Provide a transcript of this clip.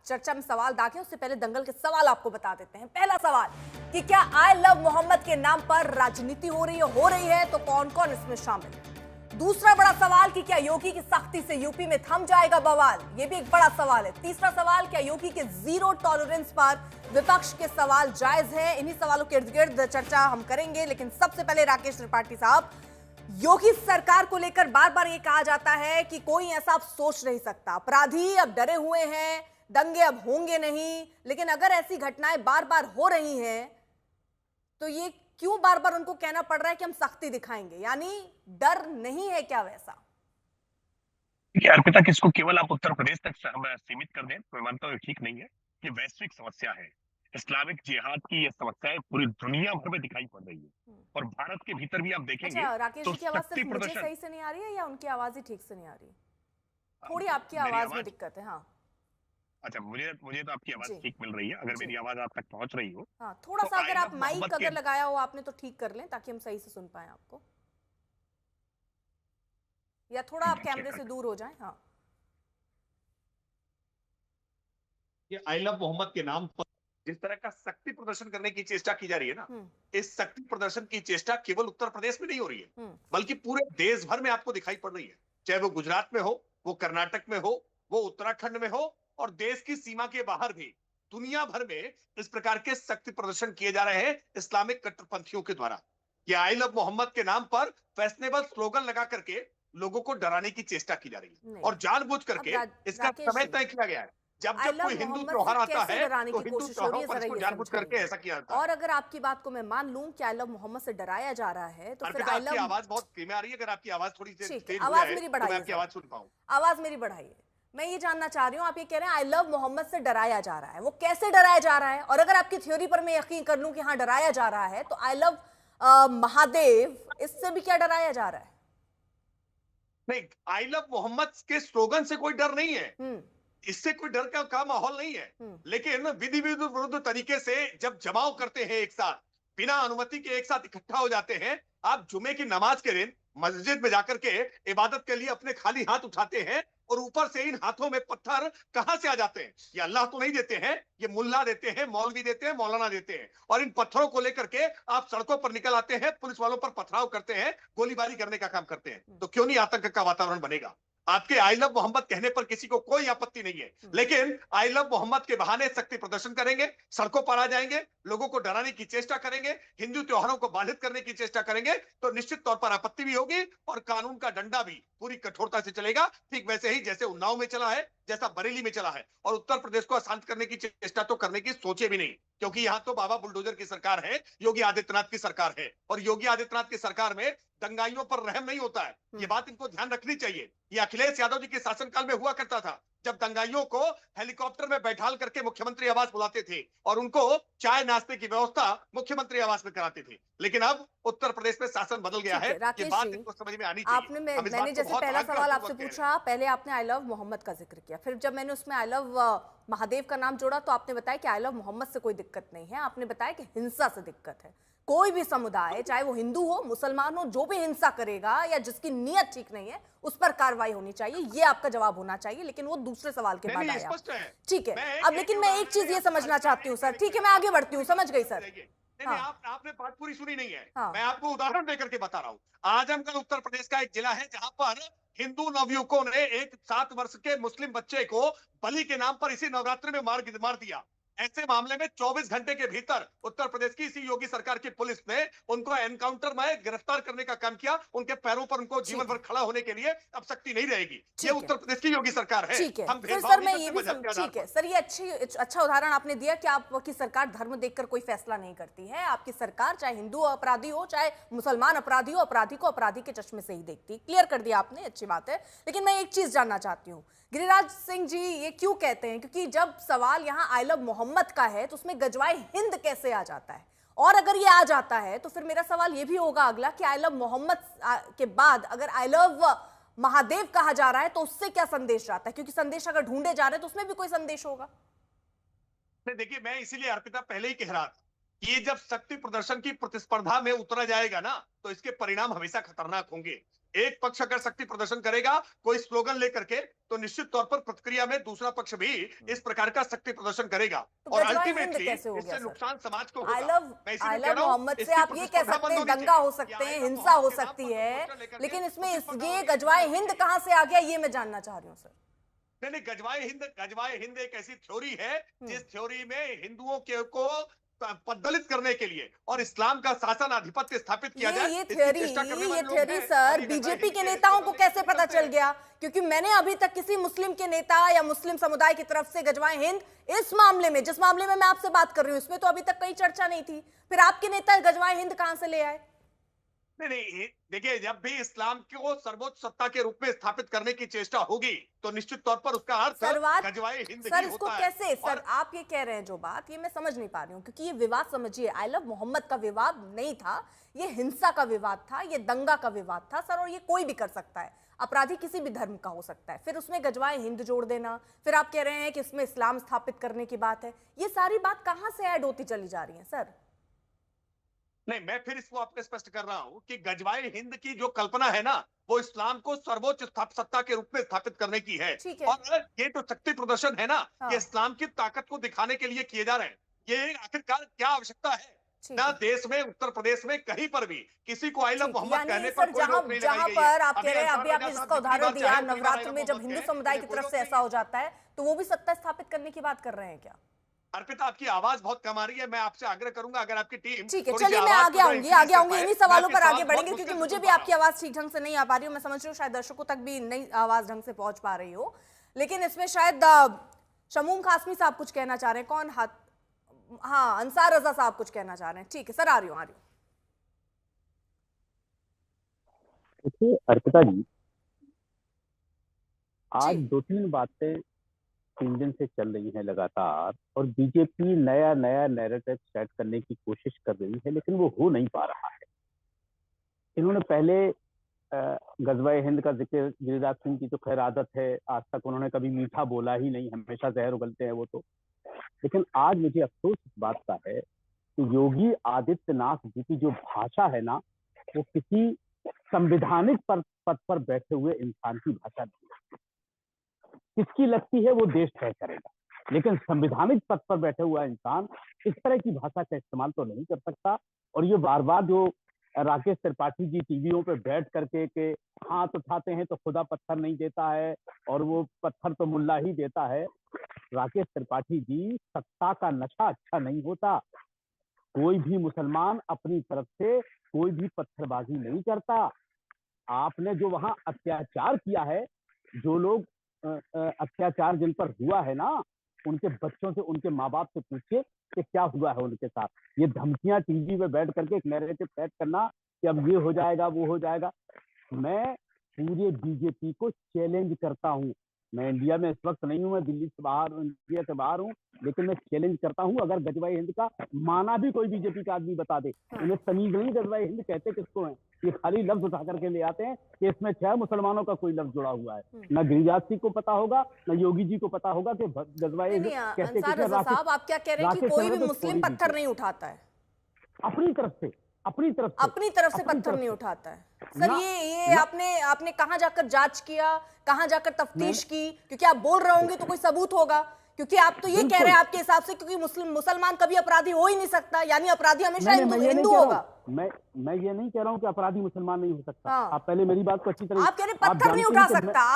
चर्चा में सवाल दाखिल उससे पहले दंगल के सवाल आपको बता देते हैं। पहला सवाल कि क्या आई लव मोहम्मद के नाम पर राजनीति हो रही है तो कौन कौन इसमें शामिल। दूसरा बड़ा सवाल कि क्या योगी की सख्ती से यूपी में थम जाएगा बवाल, यह भी एक बड़ा सवाल है। तीसरा सवाल, क्या योगी के जीरो टॉलरेंस पर विपक्ष के सवाल जायज है। इन्हीं सवालों के इर्द गिर्द चर्चा हम करेंगे, लेकिन सबसे पहले राकेश त्रिपाठी साहब, योगी सरकार को लेकर बार बार ये कहा जाता है कि कोई ऐसा अब सोच नहीं सकता, अपराधी अब डरे हुए हैं, दंगे अब होंगे नहीं, लेकिन अगर ऐसी घटनाएं बार बार हो रही हैं तो ये क्यों बार बार उनको कहना पड़ रहा है कि हम सख्ती दिखाएंगे, यानी डर नहीं है क्या वैसा। अर्पिता, किसको केवल आप उत्तर प्रदेश तक सीमित कर दें तो मैं मानता हूँ ठीक नहीं है। ये वैश्विक समस्या है। इस्लामिक जिहाद की ये समस्याएं पूरी दुनिया भर में दिखाई पड़ रही है और भारत के भीतर भी आप देखेंगे। अच्छा, राकेश तो जी की आवाज शक्ति सिर्फ मुझे प्रदर्शन सही से नहीं आ रही है या उनकी आवाज ही ठीक से नहीं आ रही? थोड़ी आपकी आवाज में दिक्कत है। हाँ, अच्छा, मुझे तो आपकी आवाज ठीक मिल रही है। अगर मेरी आवाज आप तक पहुंच रही हो, हाँ, थोड़ा तो सा अगर आप माइक अगर लगाया हो आपने तो ठीक कर लें ताकि हम सही से सुन पाए आपको, या थोड़ा आप कैमरे से दूर हो जाएं। हाँ, ये आई लव मोहम्मद के नाम पर जिस तरह का शक्ति प्रदर्शन करने की चेष्टा की जा रही है ना, इस शक्ति प्रदर्शन की चेष्टा केवल उत्तर प्रदेश में नहीं हो रही है, बल्कि पूरे देश भर में आपको दिखाई पड़ रही है। चाहे वो गुजरात में हो, वो कर्नाटक में हो, वो उत्तराखंड में हो, और देश की सीमा के बाहर भी दुनिया भर में इस प्रकार के शक्ति प्रदर्शन किए जा रहे हैं इस्लामिक कट्टरपंथियों के द्वारा। ये आई लव मोहम्मद के नाम पर फैशनेबल स्लोगन लगा करके लोगों को डराने की चेष्टा की जा रही है और जानबूझ करके इसका समय तय किया गया है। जब कोई हिंदू त्योहार आता है तो हिंदू त्योहारों पर इसको जानबूझ करके ऐसा किया जाता है। और अगर आपकी बात को मैं मान लूं कि आई लव मोहम्मद से डराया जा रहा है तो फिर आपकी आवाज बहुत धीमी आ रही है। अगर आपकी आवाज थोड़ी तेज आवाज मेरी बढ़ाइए, मैं आपकी आवाज सुन पाऊं। आवाज मेरी बढ़ाइए। मैं ये जानना चाह रही हूँ, आप ये कह रहे हैं आई लव मोहम्मद से डराया जा रहा है, वो कैसे डराया जा रहा है? और अगर आपकी थ्योरी पर मैं यकीन कर लूं कि हाँ डराया जा रहा है, तो आई लव महादेव, इससे भी क्या डराया जा रहा है? नहीं, आई लव मोहम्मद के स्लोगन से कोई डर नहीं है, इससे कोई डर का माहौल नहीं है। लेकिन विधि विरुद्ध तरीके से जब जमाव करते हैं एक साथ, बिना अनुमति के एक साथ इकट्ठा हो जाते हैं, आप जुमे की नमाज के दिन मस्जिद में जाकर के इबादत के लिए अपने खाली हाथ उठाते हैं और ऊपर से इन हाथों में पत्थर कहां से आ जाते हैं? ये अल्लाह तो नहीं देते हैं, ये मुल्ला देते हैं, मौलवी देते हैं, मौलाना देते हैं। और इन पत्थरों को लेकर के आप सड़कों पर निकल आते हैं, पुलिस वालों पर पथराव करते हैं, गोलीबारी करने का काम करते हैं। तो क्यों नहीं आतंक का वातावरण बनेगा? आपके आई लव मोहम्मद कहने पर किसी को कोई आपत्ति नहीं है, लेकिन आई लव मोहम्मद के बहाने शक्ति प्रदर्शन करेंगे, सड़कों पर आ जाएंगे, लोगों को डराने की चेष्टा करेंगे, हिंदू त्योहारों को बाधित करने की चेष्टा करेंगे, तो निश्चित तौर पर आपत्ति भी होगी और कानून का डंडा भी पूरी कठोरता से चलेगा। ठीक वैसे ही जैसे उन्नाव में चला है, जैसा बरेली में चला है। और उत्तर प्रदेश को अशांत करने की चेष्टा तो करने की सोचे भी नहीं, क्योंकि यहाँ तो बाबा बुलडोजर की सरकार है, योगी आदित्यनाथ की सरकार है, और योगी आदित्यनाथ की सरकार में दंगाइयों पर रहम नहीं होता है। ये बात इनको ध्यान रखनी चाहिए। ये अखिलेश यादव जी के शासनकाल में हुआ करता था, जब दंगाइयों को हेलीकॉप्टर में बैठाल करके मुख्यमंत्री आवास बुलाते थे और उनको चाय नाश्ते की व्यवस्था मुख्यमंत्री आवास में कराते थे। लेकिन अब उत्तर प्रदेश में शासन बदल गया है, ये बात इनको समझ में आनी चाहिए। मैंने जैसे पहला सवाल आपसे पूछा, पहले आपने आई लव मोहम्मद का जिक्र किया, फिर जब मैंने उसमें आई लव महादेव का नाम जोड़ा तो आपने बताया कि आई लव मोहम्मद से कोई दिक्कत नहीं है, आपने बताया कि हिंसा से दिक्कत है। कोई भी समुदाय, चाहे वो हिंदू हो, मुसलमान हो, जो भी हिंसा करेगा या जिसकी नीयत ठीक नहीं है उस पर कार्रवाई होनी चाहिए, ये आपका जवाब होना चाहिए। लेकिन वो दूसरे सवाल के बाद आया। ठीक है, अब लेकिन मैं एक चीज ये समझना चाहती हूँ सर। ठीक है, मैं आगे बढ़ती हूँ, समझ गई सर। नहीं, आपने बात पूरी सुनी नहीं है। मैं आपको उदाहरण देकर के बता रहा हूँ। आजमगढ़ उत्तर प्रदेश का एक जिला है जहां पर हिंदू नवयुवकों ने एक 7 वर्ष के मुस्लिम बच्चे को बलि के नाम पर इसी नवरात्रि में मार दिया। ऐसे मामले में 24 घंटे के भीतर उत्तर प्रदेश की इसी योगी सरकार की पुलिस ने उनको एनकाउंटर में गिरफ्तार करने का काम किया। उनके पैरों पर उनको जीवन भर खड़ा होने के लिए अब सख्ती नहीं रहेगी। ये उत्तर प्रदेश की योगी सरकार है। ठीक है, फिर सर मैं ये भी ठीक है सर, ये अच्छा उदाहरण आपने दिया कि आपकी सरकार धर्म देखकर कोई फैसला नहीं करती है। आपकी सरकार चाहे हिंदू अपराधी हो, चाहे मुसलमान अपराधी हो, अपराधी को अपराधी के चश्मे से ही देखती। क्लियर कर दिया आपने, अच्छी बात है। लेकिन मैं एक चीज जानना चाहती हूँ, गिरिराज सिंह जी ये क्यों कहते हैं? क्योंकि जब सवाल यहाँ आई लव मोहम्मद का है तो उसमें गजवाए हिंद कैसे आ जाता है? और अगर ये आ जाता है तो फिर मेरा सवाल ये भी होगा अगला कि आई लव मोहम्मद के बाद अगर आई लव महादेव कहा जा रहा है तो उससे क्या संदेश जाता है? क्योंकि संदेश अगर ढूंढे जा रहे हैं तो उसमें भी कोई संदेश होगा। देखिए, मैं इसीलिए अर्पिता पहले ही कह रहा था कि ये जब शक्ति प्रदर्शन की प्रतिस्पर्धा में उतरा जाएगा ना, तो इसके परिणाम हमेशा खतरनाक होंगे। एक पक्ष अगर शक्ति प्रदर्शन करेगा कोई स्लोगन लेकर के, तो निश्चित तौर पर प्रतिक्रिया में दूसरा पक्ष भी इस प्रकार का शक्ति प्रदर्शन करेगा तो और गजवाए हिंद अल्टीमेटली कैसे हो गया इससे सर? नुकसान समाज को आई होगा। लव मैं इसीलिए आई कह लव रहा हूं, मोहम्मद से इसकी आप ये कह प्रतिस्पर्धा सकते बंद हैं, होनी दंगा चाहिए। हो कि सकते हैं, आई लव हिंसा हो मोहम्मद के नाम सकती पर है, पोस्टर लेकर के लेकिन इसमें प्रतिस्पर्धा ये होनी चाहिए। गजवाए हिंद कहां से आ गया, ये मैं जानना चाह रही हूँ सर। नहीं, गजवाए हिंद एक ऐसी थ्योरी है जिस थ्योरी में हिंदुओं के को पद्दलित करने के लिए और इस्लाम का शासन आधिपत्य स्थापित किया जाए, ये इसकी थ्योरी चेष्टा करने वाले ये लोग थ्योरी हैं। और सर ये गजवाए बीजेपी हिंद के के नेताओं को स्लोगन कैसे लेकर पता चलते चल हैं। गया? क्योंकि मैंने अभी तक किसी मुस्लिम के नेता या मुस्लिम समुदाय की तरफ से गजवाए हिंद इस मामले में, जिस मामले में मैं आपसे बात कर रही हूँ, इसमें तो अभी तक कहीं चर्चा नहीं थी। फिर आपके नेता गजवाए हिंद कहां से ले आए? नहीं, देखिए, जब भी इस्लाम को सर्वोच्च सत्ता के रूप में स्थापित करने की चेष्टा होगी, तो निश्चित तौर पर उसका अर्थ गजवाए हिंद सर ही इसको होता कैसे है। सर आप ये कह रहे हैं जो बात, ये मैं समझ नहीं पा रही हूँ, क्योंकि ये विवाद समझिए, आई लव मोहम्मद का विवाद नहीं था, ये हिंसा का विवाद था, ये दंगा का विवाद था सर, और ये कोई भी कर सकता है, अपराधी किसी भी धर्म का हो सकता है। फिर उसमें गजवाए हिंद जोड़ देना, फिर आप कह रहे हैं कि इसमें इस्लाम स्थापित करने की बात है, ये सारी बात कहां से ऐड होती चली जा रही है सर? नहीं, मैं फिर इसको आपको स्पष्ट कर रहा हूं कि गजवाए हिंद की जो कल्पना है ना, वो इस्लाम को सर्वोच्च सत्ता के रूप में स्थापित करने की है। ठीक है। और ये जो शक्ति प्रदर्शन है ना, हाँ। ये इस्लाम की ताकत को दिखाने के लिए किए जा रहे हैं। ये आखिरकार क्या आवश्यकता है? ठीक ना है। देश में, उत्तर प्रदेश में कहीं पर भी किसी को आई लव ठीक, मोहम्मद यानी कहने सर पर कोई जहां रोक नहीं जहां लगाई गई है। पर आप कह रहे हैं, अभी अंसार आपने रजा जिसका साहब उदाहरण जितनी दिया, बार चाहे नवरात्र में जब मोहम्मद हिंदू कहे, समुदाय की कोई तरफ रोक से नहीं ऐसा हो जाता है, तो वो भी सत्ता स्थापित करने की बात कर रहे हैं क्या? अर्पिता, आपकी आवाज बहुत कम आ रही है। मैं आपसे आग्रह करूंगा, अगर आपकी टीम ठीक है, थोड़ी सी चलिए मैं आवाज आगे को आऊंगी increase कर पाए, इन्हीं मैं सवालों आपके पर सवाल आगे बहुत बढ़ेंगे, मुश्किल क्योंकि से मुझे सुन भी पा रहा आपकी आवाज ठीक ढंग से नहीं आ पा रही हूँ। मैं समझ रही हूँ शायद दर्शकों तक भी नई आवाज ढंग से पहुंच पा रही हो, लेकिन इसमें शायद शमूम कासमी साहब कुछ कहना चाह रहे हैं। कौन? हाथ, हाँ, अंसार रजा साहब कुछ कहना चाह रहे हैं। ठीक है सर, आ रही हूँ। देखिए अर्पिता जी, आज 2-3 बातें 3 दिन से चल रही हैं लगातार, और बीजेपी नया नया नैरेटिव सेट करने की कोशिश कर रही है, लेकिन वो हो नहीं पा रहा है। इन्होंने पहले गजवाए हिंद का जिक्र, गिरिराज सिंह की तो खैर आदत है, आज तक उन्होंने कभी मीठा बोला ही नहीं, हमेशा जहर उगलते हैं वो तो। लेकिन आज मुझे अफसोस इस बात का है कि योगी आदित्यनाथ जी की जो भाषा है ना, वो किसी संवैधानिक पद पर बैठे हुए इंसान की भाषा नहीं है। किसकी लगती है वो देश तय करेगा, लेकिन संवैधानिक पद पर बैठे हुआ इंसान इस तरह की भाषा का इस्तेमाल तो नहीं कर सकता। और ये बार बार जो राकेश त्रिपाठी जी टीवियों पे बैठ करके के हाथ उठाते हैं तो खुदा पत्थर नहीं देता है और वो पत्थर तो मुल्ला ही देता है। राकेश त्रिपाठी जी, सत्ता का नशा अच्छा नहीं होता। कोई भी मुसलमान अपनी तरफ से कोई भी पत्थरबाजी नहीं करता। आपने जो वहां अत्याचार किया है, जो लोग अत्याचार जिन पर हुआ है ना, उनके बच्चों से, उनके माँ बाप से पूछिए कि क्या हुआ है उनके साथ। ये धमकियां टीवी पे बैठ करके एक नैरेटिव सेट करना कि अब ये हो जाएगा, वो हो जाएगा। मैं पूरे बीजेपी को चैलेंज करता हूँ। मैं इंडिया में इस वक्त नहीं हूँ, मैं दिल्ली से बाहर, इंडिया से बाहर हूँ, लेकिन मैं चैलेंज करता हूँ, अगर गजवाए हिंद का माना भी कोई बीजेपी का आदमी बता दे, उन्हें तमीज नहीं गजवाए हिंद कहते किसको है। ये खाली लफ्ज उठा करके ले आते हैं कि इसमें 6 मुसलमानों का कोई लफ्ज जुड़ा हुआ है। न गिरिराज सिंह को पता होगा, न योगी जी को पता होगा कि गजवाए हिंद कैसे। साहब आप क्या कह रहे हैं कि कोई भी मुस्लिम पत्थर नहीं उठाता है? अपनी तरफ से पत्थर नहीं उठाता है सर। ये आपने कहां जाकर जांच किया, कहां जाकर तफ्तीश की? क्योंकि आप बोल रहे होंगे तो कोई सबूत होगा, क्योंकि आप तो ये कह रहे हैं आपके हिसाब से, क्योंकि मुसलमान कभी अपराधी हो ही नहीं सकता, यानी अपराधी हमेशा हिंदू होगा। मैं ये नहीं कह रहा हूँ कि अपराधी मुसलमान नहीं हो सकता। हाँ। आप पहले मेरी बात को अच्छी तरह, आप कह रहे पत्थर नहीं उठा सकता।